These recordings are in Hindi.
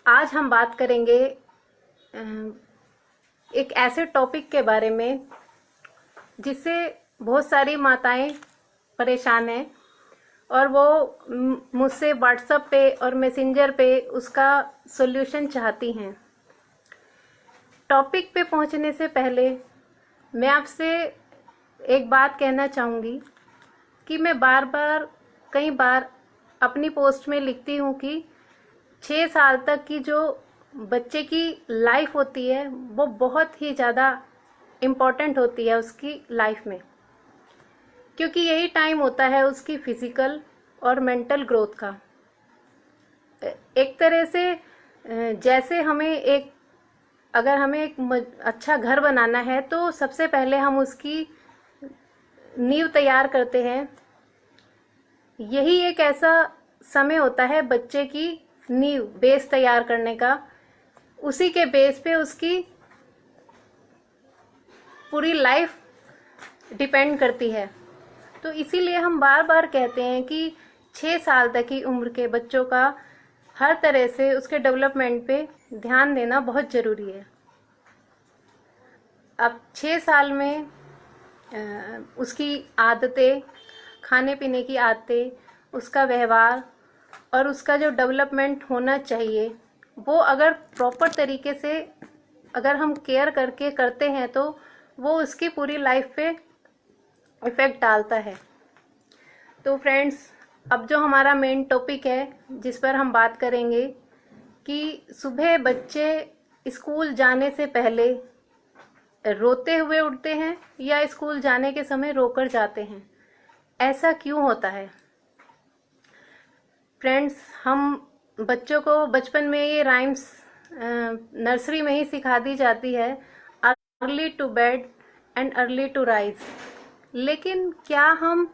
आज हम बात करेंगे एक ऐसे टॉपिक के बारे में जिससे बहुत सारी माताएं परेशान हैं और वो मुझसे व्हाट्सएप पे और मैसेंजर पे उसका सॉल्यूशन चाहती हैं। टॉपिक पे पहुंचने से पहले मैं आपसे एक बात कहना चाहूँगी कि मैं कई बार अपनी पोस्ट में लिखती हूँ कि 6 साल तक की जो बच्चे की लाइफ होती है वो बहुत ही ज़्यादा इम्पॉर्टेंट होती है उसकी लाइफ में, क्योंकि यही टाइम होता है उसकी फिजिकल और मेंटल ग्रोथ का। एक तरह से जैसे अगर हमें एक अच्छा घर बनाना है तो सबसे पहले हम उसकी नींव तैयार करते हैं। यही एक ऐसा समय होता है बच्चे की नींव बेस तैयार करने का। उसी के बेस पे उसकी पूरी लाइफ डिपेंड करती है। तो इसीलिए हम बार बार कहते हैं कि 6 साल तक की उम्र के बच्चों का हर तरह से उसके डेवलपमेंट पे ध्यान देना बहुत ज़रूरी है। अब 6 साल में उसकी आदतें, खाने पीने की आदतें, उसका व्यवहार और उसका जो डेवलपमेंट होना चाहिए वो अगर प्रॉपर तरीके से अगर हम केयर करके करते हैं तो वो उसकी पूरी लाइफ पे इफ़ेक्ट डालता है। तो फ्रेंड्स, अब जो हमारा मेन टॉपिक है जिस पर हम बात करेंगे कि सुबह बच्चे स्कूल जाने से पहले रोते हुए उठते हैं या स्कूल जाने के समय रोकर जाते हैं, ऐसा क्यों होता है? फ्रेंड्स, हम बच्चों को बचपन में ये राइम्स नर्सरी में ही सिखा दी जाती है, early to bed and early to rise. लेकिन क्या हम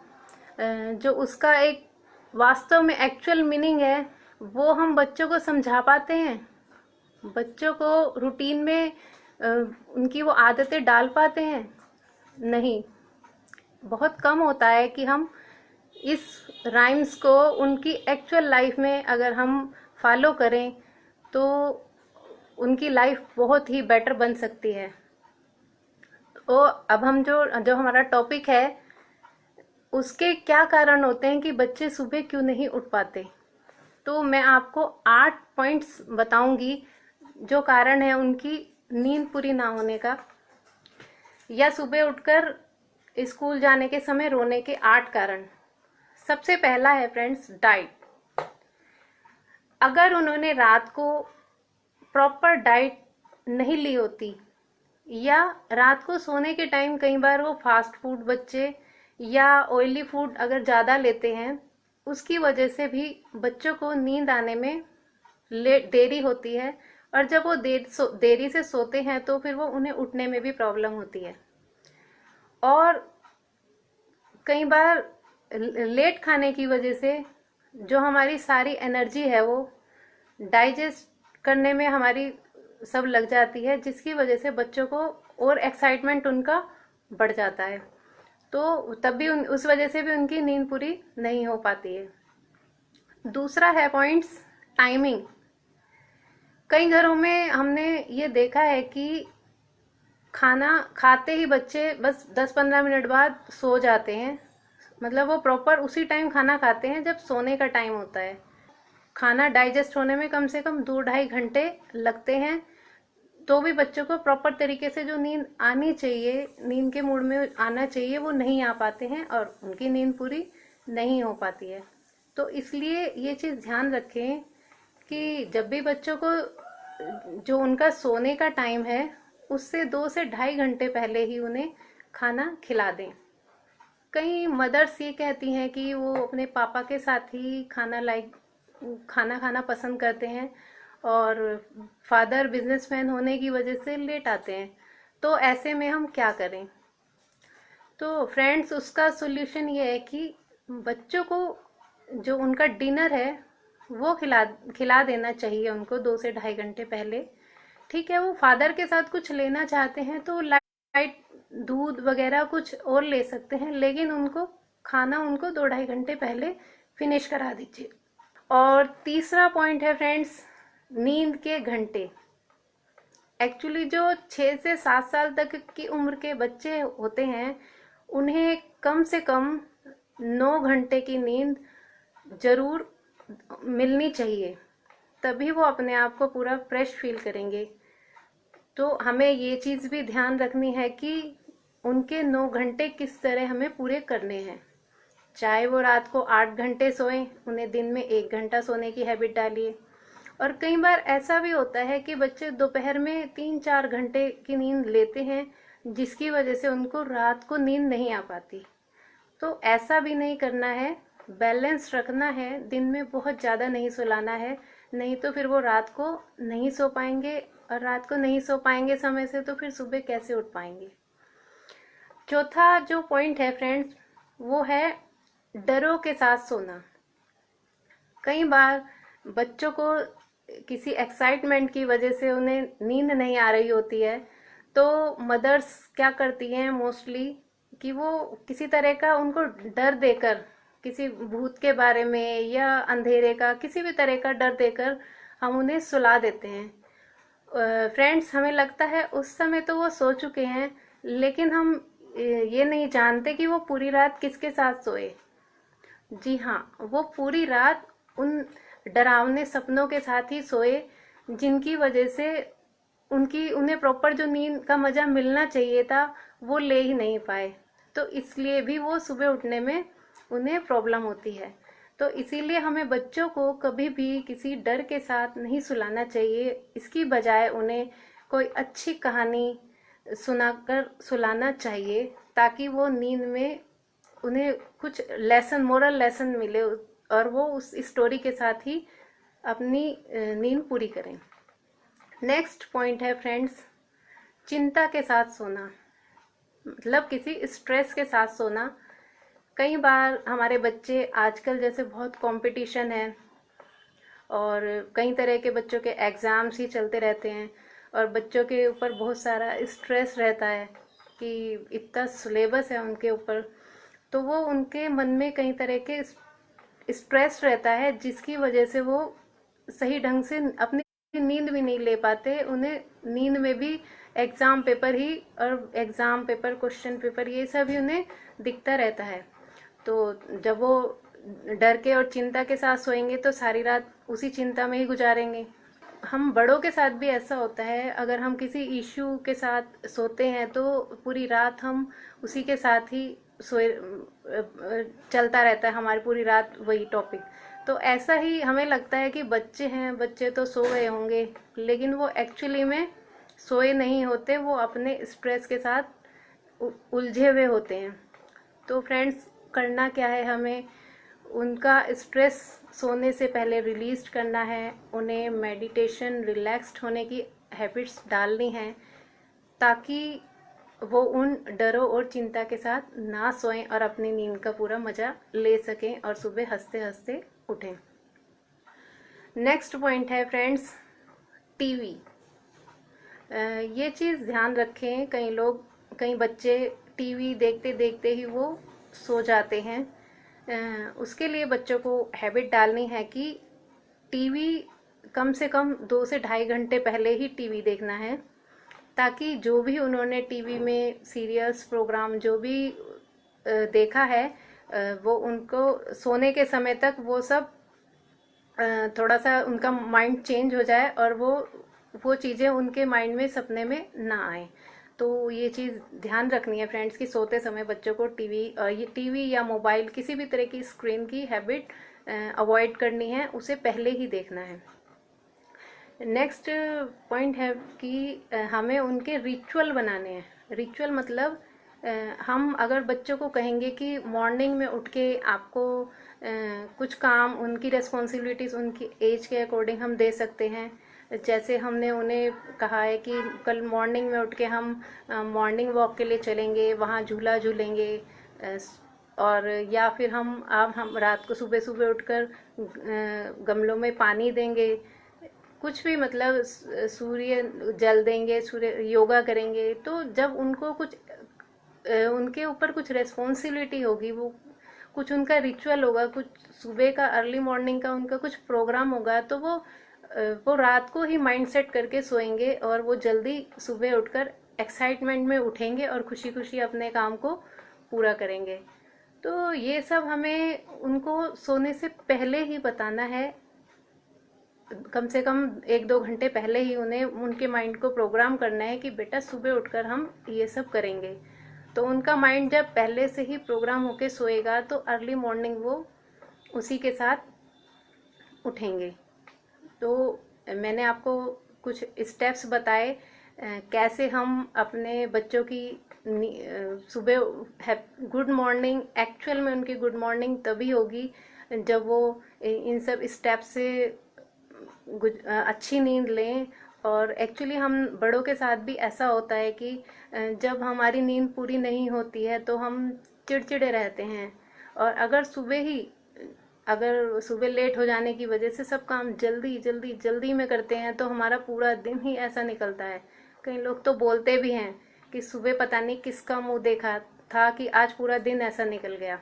जो उसका एक वास्तव में एक्चुअल मीनिंग है वो हम बच्चों को समझा पाते हैं? बच्चों को रूटीन में उनकी वो आदतें डाल पाते हैं? नहीं। बहुत कम होता है कि हम इस राइम्स को उनकी एक्चुअल लाइफ में अगर हम फॉलो करें तो उनकी लाइफ बहुत ही बेटर बन सकती है। तो अब हम जो जो हमारा टॉपिक है उसके क्या कारण होते हैं कि बच्चे सुबह क्यों नहीं उठ पाते, तो मैं आपको 8 पॉइंट्स बताऊंगी जो कारण है उनकी नींद पूरी ना होने का या सुबह उठकर स्कूल जाने के समय रोने के 8 कारण। सबसे पहला है फ्रेंड्स, डाइट। अगर उन्होंने रात को प्रॉपर डाइट नहीं ली होती या रात को सोने के टाइम कई बार वो फास्ट फूड बच्चे या ऑयली फूड अगर ज़्यादा लेते हैं, उसकी वजह से भी बच्चों को नींद आने में देरी होती है और जब वो देरी से सोते हैं तो फिर वो उन्हें उठने में भी प्रॉब्लम होती है। और कई बार लेट खाने की वजह से जो हमारी सारी एनर्जी है वो डाइजेस्ट करने में हमारी सब लग जाती है, जिसकी वजह से बच्चों को और एक्साइटमेंट उनका बढ़ जाता है, तो तब भी उस वजह से भी उनकी नींद पूरी नहीं हो पाती है। दूसरा है पॉइंट्स, टाइमिंग। कई घरों में हमने ये देखा है कि खाना खाते ही बच्चे बस 10-15 मिनट बाद सो जाते हैं। मतलब वो प्रॉपर उसी टाइम खाना खाते हैं जब सोने का टाइम होता है। खाना डाइजेस्ट होने में कम से कम 2-2.5 घंटे लगते हैं, तो भी बच्चों को प्रॉपर तरीके से जो नींद आनी चाहिए, नींद के मूड में आना चाहिए, वो नहीं आ पाते हैं और उनकी नींद पूरी नहीं हो पाती है। तो इसलिए ये चीज़ ध्यान रखें कि जब भी बच्चों को जो उनका सोने का टाइम है उससे 2 से 2.5 घंटे पहले ही उन्हें खाना खिला दें। कई मदर्स ये कहती हैं कि वो अपने पापा के साथ ही खाना खाना पसंद करते हैं और फादर बिजनेसमैन होने की वजह से लेट आते हैं, तो ऐसे में हम क्या करें? तो फ्रेंड्स, उसका सॉल्यूशन ये है कि बच्चों को जो उनका डिनर है वो खिला देना चाहिए उनको 2 से 2.5 घंटे पहले। ठीक है, वो फादर के साथ कुछ लेना चाहते हैं तो लाइट दूध वगैरह कुछ और ले सकते हैं, लेकिन उनको खाना उनको 2-2.5 घंटे पहले फिनिश करा दीजिए। और तीसरा पॉइंट है फ्रेंड्स, नींद के घंटे। एक्चुअली जो 6 से 7 साल तक की उम्र के बच्चे होते हैं, उन्हें कम से कम 9 घंटे की नींद जरूर मिलनी चाहिए, तभी वो अपने आप को पूरा फ्रेश फील करेंगे। तो हमें ये चीज़ भी ध्यान रखनी है कि उनके 9 घंटे किस तरह हमें पूरे करने हैं। चाहे वो रात को 8 घंटे सोएं, उन्हें दिन में 1 घंटा सोने की हैबिट डालिए। और कई बार ऐसा भी होता है कि बच्चे दोपहर में 3-4 घंटे की नींद लेते हैं, जिसकी वजह से उनको रात को नींद नहीं आ पाती। तो ऐसा भी नहीं करना है, बैलेंस रखना है, दिन में बहुत ज़्यादा नहीं सुलाना है, नहीं तो फिर वो रात को नहीं सो पाएंगे, और रात को नहीं सो पाएंगे समय से तो फिर सुबह कैसे उठ पाएंगे। चौथा जो पॉइंट है फ्रेंड्स, वो है डरों के साथ सोना। कई बार बच्चों को किसी एक्साइटमेंट की वजह से उन्हें नींद नहीं आ रही होती है, तो मदर्स क्या करती हैं मोस्टली कि वो किसी तरह का उनको डर देकर, किसी भूत के बारे में या अंधेरे का किसी भी तरह का डर देकर हम उन्हें सुला देते हैं। फ्रेंड्स, हमें लगता है उस समय तो वो सो चुके हैं, लेकिन हम ये नहीं जानते कि वो पूरी रात किसके साथ सोए। जी हाँ, वो पूरी रात उन डरावने सपनों के साथ ही सोए, जिनकी वजह से उनकी उन्हें प्रॉपर जो नींद का मजा मिलना चाहिए था, वो ले ही नहीं पाए। तो इसलिए भी वो सुबह उठने में उन्हें प्रॉब्लम होती है। तो इसीलिए हमें बच्चों को कभी भी किसी डर के साथ नहीं सुलाना चाहिए, इसकी बजाय उन्हें कोई अच्छी कहानी सुनाकर सुलाना चाहिए, ताकि वो नींद में उन्हें कुछ लेसन, मोरल लेसन मिले, और वो उस स्टोरी के साथ ही अपनी नींद पूरी करें। नेक्स्ट पॉइंट है फ्रेंड्स, चिंता के साथ सोना, मतलब किसी स्ट्रेस के साथ सोना। कई बार हमारे बच्चे, आजकल जैसे बहुत कंपटीशन है और कई तरह के बच्चों के एग्ज़ाम्स ही चलते रहते हैं, और बच्चों के ऊपर बहुत सारा स्ट्रेस रहता है कि इतना सिलेबस है उनके ऊपर, तो वो उनके मन में कई तरह के स्ट्रेस रहता है, जिसकी वजह से वो सही ढंग से अपनी नींद भी नहीं ले पाते। उन्हें नींद में भी एग्ज़ाम पेपर ही, और एग्ज़ाम पेपर, क्वेश्चन पेपर, ये सब ही उन्हें दिखता रहता है। तो जब वो डर के और चिंता के साथ सोएंगे तो सारी रात उसी चिंता में ही गुजारेंगे। हम बड़ों के साथ भी ऐसा होता है, अगर हम किसी इश्यू के साथ सोते हैं तो पूरी रात हम उसी के साथ ही सोए, चलता रहता है हमारी पूरी रात वही टॉपिक। तो ऐसा ही हमें लगता है कि बच्चे हैं, बच्चे तो सो गए होंगे, लेकिन वो एक्चुअली में सोए नहीं होते, वो अपने स्ट्रेस के साथ उलझे हुए होते हैं। तो फ्रेंड्स, करना क्या है, हमें उनका स्ट्रेस सोने से पहले रिलीज करना है, उन्हें मेडिटेशन, रिलैक्स्ड होने की हैबिट्स डालनी हैं, ताकि वो उन डरों और चिंता के साथ ना सोएं और अपनी नींद का पूरा मज़ा ले सकें और सुबह हंसते हंसते उठें। नेक्स्ट पॉइंट है फ्रेंड्स, टीवी। ये चीज़ ध्यान रखें, कई लोग, कई बच्चे टीवी देखते देखते ही वो सो जाते हैं। उसके लिए बच्चों को हैबिट डालनी है कि टीवी कम से कम 2 से ढाई घंटे पहले ही टीवी देखना है, ताकि जो भी उन्होंने टीवी में सीरियल्स, प्रोग्राम जो भी देखा है, वो उनको सोने के समय तक वो सब थोड़ा सा उनका माइंड चेंज हो जाए, और वो चीज़ें उनके माइंड में सपने में ना आए। तो ये चीज़ ध्यान रखनी है फ्रेंड्स कि सोते समय बच्चों को टीवी या मोबाइल, किसी भी तरह की स्क्रीन की हैबिट अवॉइड करनी है, उसे पहले ही देखना है। नेक्स्ट पॉइंट है कि हमें उनके रिचुअल बनाने हैं। रिचुअल मतलब हम अगर बच्चों को कहेंगे कि मॉर्निंग में उठ के आपको कुछ काम, उनकी रिस्पॉन्सिबिलिटीज़ उनकी एज के अकॉर्डिंग हम दे सकते हैं। जैसे हमने उन्हें कहा है कि कल मॉर्निंग में उठ के हम मॉर्निंग वॉक के लिए चलेंगे, वहाँ झूला झूलेंगे, और या फिर हम रात को सुबह सुबह उठकर गमलों में पानी देंगे, कुछ भी, मतलब सूर्य जल देंगे, सूर्य योगा करेंगे। तो जब उनको कुछ उनके ऊपर कुछ रेस्पॉन्सिबिलिटी होगी, वो कुछ उनका रिचुअल होगा, कुछ सुबह का अर्ली मॉर्निंग का उनका कुछ प्रोग्राम होगा, तो वो वो रात को ही माइंड सेट करके सोएंगे और वो जल्दी सुबह उठकर एक्साइटमेंट में उठेंगे और खुशी खुशी अपने काम को पूरा करेंगे। तो ये सब हमें उनको सोने से पहले ही बताना है, कम से कम 1-2 घंटे पहले ही उन्हें उनके माइंड को प्रोग्राम करना है कि बेटा सुबह उठकर हम ये सब करेंगे। तो उनका माइंड जब पहले से ही प्रोग्राम होके सोएगा तो अर्ली मॉर्निंग वो उसी के साथ उठेंगे। तो मैंने आपको कुछ स्टेप्स बताए कैसे हम अपने बच्चों की सुबह गुड मॉर्निंग, एक्चुअल में उनकी गुड मॉर्निंग तभी होगी जब वो इन सब स्टेप से अच्छी नींद लें। और एक्चुअली हम बड़ों के साथ भी ऐसा होता है कि जब हमारी नींद पूरी नहीं होती है तो हम चिड़चिड़े रहते हैं, और अगर सुबह लेट हो जाने की वजह से सब काम जल्दी जल्दी जल्दी में करते हैं तो हमारा पूरा दिन ही ऐसा निकलता है। कई लोग तो बोलते भी हैं कि सुबह पता नहीं किसका मुंह देखा था कि आज पूरा दिन ऐसा निकल गया।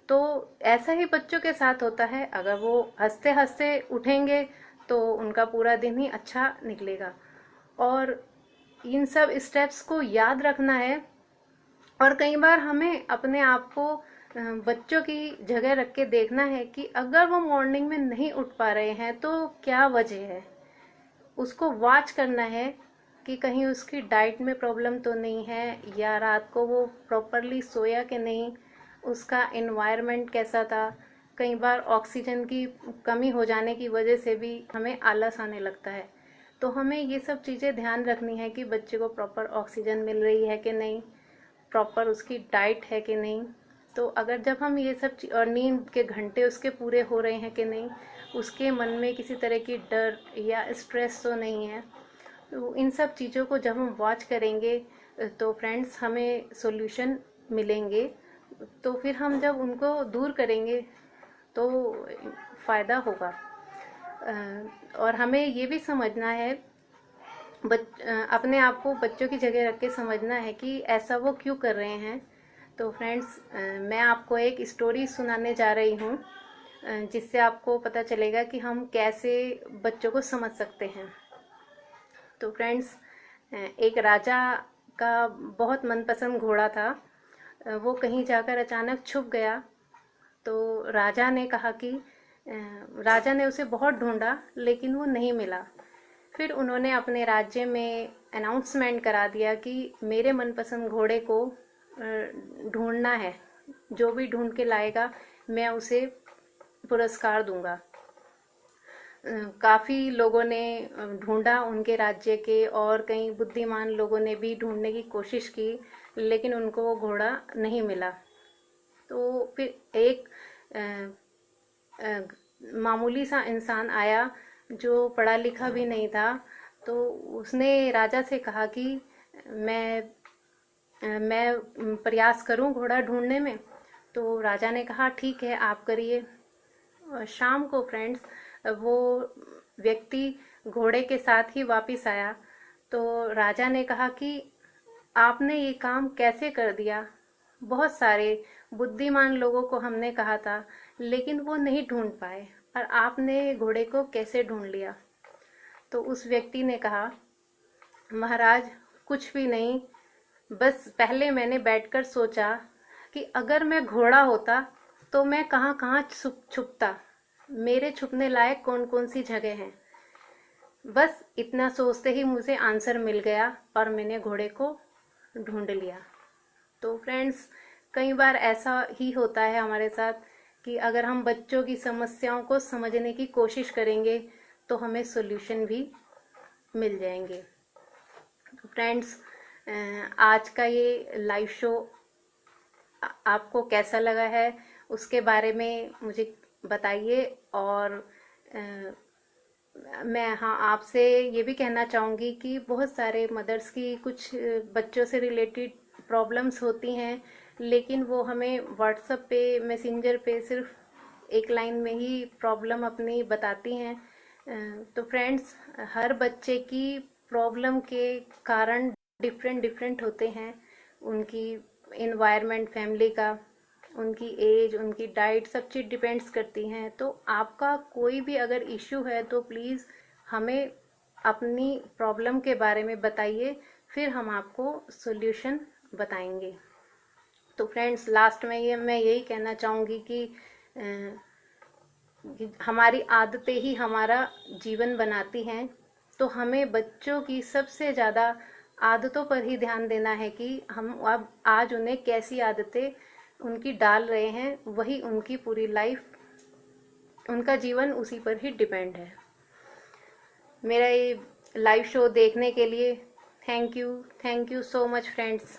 तो ऐसा ही बच्चों के साथ होता है, अगर वो हंसते हंसते उठेंगे तो उनका पूरा दिन ही अच्छा निकलेगा। और इन सब स्टेप्स को याद रखना है। और कई बार हमें अपने आप को बच्चों की जगह रख के देखना है कि अगर वो मॉर्निंग में नहीं उठ पा रहे हैं तो क्या वजह है। उसको वॉच करना है कि कहीं उसकी डाइट में प्रॉब्लम तो नहीं है, या रात को वो प्रॉपरली सोया कि नहीं, उसका एनवायरनमेंट कैसा था। कई बार ऑक्सीजन की कमी हो जाने की वजह से भी हमें आलस आने लगता है। तो हमें ये सब चीज़ें ध्यान रखनी है कि बच्चे को प्रॉपर ऑक्सीजन मिल रही है कि नहीं, प्रॉपर उसकी डाइट है कि नहीं। तो अगर जब हम ये सब और नींद के घंटे उसके पूरे हो रहे हैं कि नहीं, उसके मन में किसी तरह की डर या स्ट्रेस तो नहीं है, तो इन सब चीज़ों को जब हम वॉच करेंगे तो फ्रेंड्स हमें सॉल्यूशन मिलेंगे। तो फिर हम जब उनको दूर करेंगे तो फ़ायदा होगा। और हमें ये भी समझना है, अपने आप को बच्चों की जगह रख के समझना है कि ऐसा वो क्यों कर रहे हैं। तो फ्रेंड्स, मैं आपको एक स्टोरी सुनाने जा रही हूँ जिससे आपको पता चलेगा कि हम कैसे बच्चों को समझ सकते हैं। तो फ्रेंड्स, एक राजा का बहुत मनपसंद घोड़ा था। वो कहीं जाकर अचानक छुप गया। तो राजा ने उसे बहुत ढूंढा लेकिन वो नहीं मिला। फिर उन्होंने अपने राज्य में अनाउंसमेंट करा दिया कि मेरे मनपसंद घोड़े को ढूंढना है, जो भी ढूंढ के लाएगा मैं उसे पुरस्कार दूंगा। काफ़ी लोगों ने ढूंढा उनके राज्य के, और कई बुद्धिमान लोगों ने भी ढूंढने की कोशिश की, लेकिन उनको वो घोड़ा नहीं मिला। तो फिर एक मामूली सा इंसान आया जो पढ़ा लिखा भी नहीं था। तो उसने राजा से कहा कि मैं मैं प्रयास करूं घोड़ा ढूंढने में। तो राजा ने कहा ठीक है, आप करिए। शाम को फ्रेंड्स, वो व्यक्ति घोड़े के साथ ही वापस आया। तो राजा ने कहा कि आपने ये काम कैसे कर दिया, बहुत सारे बुद्धिमान लोगों को हमने कहा था लेकिन वो नहीं ढूंढ पाए, और आपने घोड़े को कैसे ढूंढ लिया। तो उस व्यक्ति ने कहा, महाराज कुछ भी नहीं, बस पहले मैंने बैठकर सोचा कि अगर मैं घोड़ा होता तो मैं कहाँ कहाँ छुपता, मेरे छुपने लायक कौन कौन सी जगह हैं। बस इतना सोचते ही मुझे आंसर मिल गया और मैंने घोड़े को ढूंढ लिया। तो फ्रेंड्स, कई बार ऐसा ही होता है हमारे साथ कि अगर हम बच्चों की समस्याओं को समझने की कोशिश करेंगे तो हमें सॉल्यूशन भी मिल जाएंगे। तो फ्रेंड्स, आज का ये लाइव शो आपको कैसा लगा है उसके बारे में मुझे बताइए। और मैं आपसे ये भी कहना चाहूँगी कि बहुत सारे मदर्स की कुछ बच्चों से रिलेटेड प्रॉब्लम्स होती हैं, लेकिन वो हमें व्हाट्सएप पे, मैसेंजर पे सिर्फ एक लाइन में ही प्रॉब्लम अपनी बताती हैं। तो फ्रेंड्स, हर बच्चे की प्रॉब्लम के कारण डिफरेंट डिफरेंट होते हैं। उनकी इन्वायरमेंट, फैमिली का, उनकी एज, उनकी डाइट, सब चीज़ डिपेंड्स करती हैं। तो आपका कोई भी अगर इश्यू है तो प्लीज़ हमें अपनी प्रॉब्लम के बारे में बताइए, फिर हम आपको सॉल्यूशन बताएंगे। तो फ्रेंड्स, लास्ट में ये मैं यही कहना चाहूँगी कि हमारी आदतें ही हमारा जीवन बनाती हैं। तो हमें बच्चों की सबसे ज़्यादा आदतों पर ही ध्यान देना है कि हम अब आज उन्हें कैसी आदतें उनकी डाल रहे हैं, वही उनकी पूरी लाइफ, उनका जीवन उसी पर ही डिपेंड है। मेरा ये लाइव शो देखने के लिए thank you so much friends.